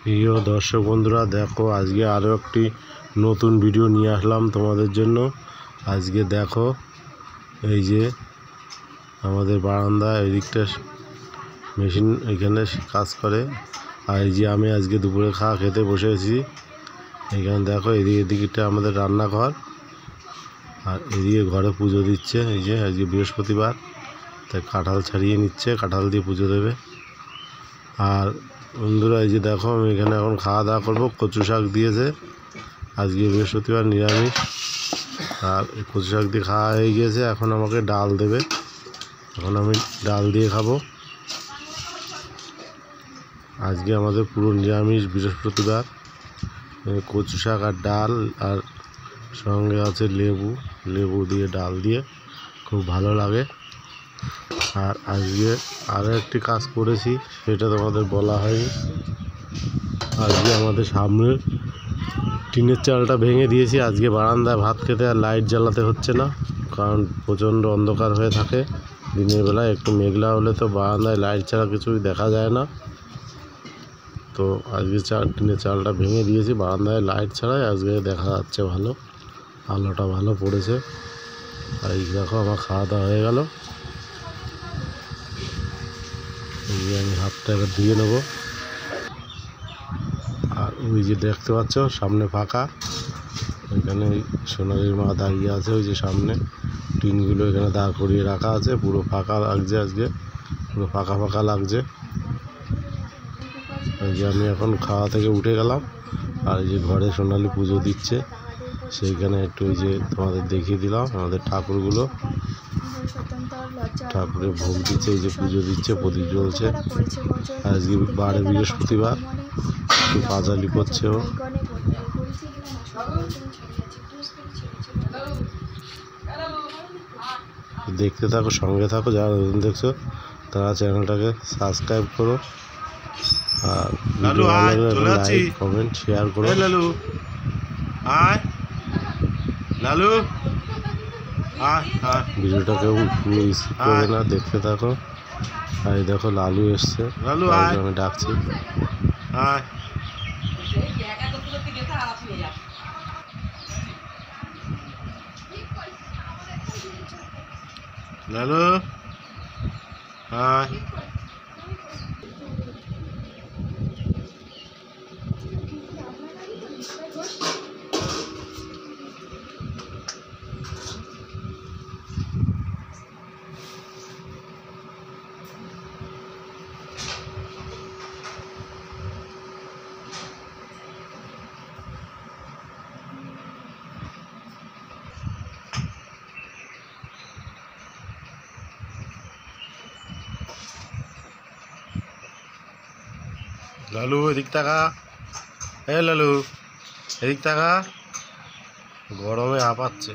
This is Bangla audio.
প্রিয় দর্শক বন্ধুরা, দেখো আজকে আরও একটি নতুন ভিডিও নিয়ে আসলাম তোমাদের জন্য। আজকে দেখো এই যে আমাদের বারান্দা এদিকটা মেশিন এখানে কাজ করে, আর এই যে আমি আজকে দুপুরে খেতে বসেছি। এখানে দেখো এদিকটা আমাদের রান্নাঘর, আর এদিকে ঘরে পুজো দিচ্ছে। এই যে আজকে বৃহস্পতিবার, তাই কাঁঠাল ছাড়িয়ে নিচ্ছে, কাঁঠাল দিয়ে পুজো দেবে। আর বন্ধুরা এই যে দেখো আমি এখানে এখন খাওয়া দাওয়া করবো। কচু শাক দিয়েছে, আজকে বৃহস্পতিবার নিরামিষ। আর কচু শাক দিয়ে খাওয়া হয়ে গিয়েছে, এখন আমাকে ডাল দেবে, এখন আমি ডাল দিয়ে খাবো। আজকে আমাদের পুরো নিরামিষ বৃহস্পতিবার। কচু শাক আর ডাল, আর সঙ্গে আছে লেবু দিয়ে ডাল দিয়ে খুব ভালো লাগে। আর আজকে আরও একটি কাজ করেছি, সেটা তোমাদের বলা হয়নি। আজকে আমাদের সামনের টিনের চালটা ভেঙে দিয়েছি। আজকে বারান্দায় ভাত খেতে আর লাইট জ্বালাতে হচ্ছে না, কারণ প্রচণ্ড অন্ধকার হয়ে থাকে দিনের বেলায়। একটু মেঘলা হলে তো বারান্দায় লাইট ছাড়া কিছুই দেখা যায় না। তো আজকে টিনের চালটা ভেঙে দিয়েছি, বারান্দায় লাইট ছাড়াই আজকে দেখা যাচ্ছে ভালো, আলোটা ভালো পড়েছে। আর এই দেখো আমার খাওয়া দাওয়া হয়ে গেল। আমি হাতটা এবার ধুয়ে নেবো। আর ওই যে দেখতে পাচ্ছ সামনে ফাঁকা, ওইখানে সোনালির মা দাঁড়িয়ে আছে। ওই যে সামনে টিনগুলো এখানে দাঁড় করিয়ে রাখা আছে, পুরো ফাঁকা লাগছে, আজকে পুরো ফাঁকা ফাঁকা লাগছে। এই যে আমি এখন খাওয়া থেকে উঠে গেলাম, আর এই যে ঘরে সোনালি পুজো দিচ্ছে, সেইখানে একটু ওই যে তোমাদের দেখিয়ে দিলাম আমাদের ঠাকুরগুলো। ঠাকুরের ভোগ দিচ্ছে, এই যে পুজো দিচ্ছে, প্রদীপ জ্বলছে। আজকে বৃহস্পতিবার, একটু পাঁচালি করছে ও। দেখতে থাকো, সঙ্গে থাকো। যারা নতুন দেখছো তারা চ্যানেলটাকে সাবস্ক্রাইব করো, আর ভিডিও ভালো লাগলে লাইক কমেন্ট শেয়ার করো। ভিডিওটাকে পুরো স্কিপ করবে না, দেখতে থাকো। আর এই দেখো লালু এসছে, আমি ডাকছি। লালু লালু এদিক টাকা, লালু এদিক টাকা, গরমে হাঁপাচ্ছে।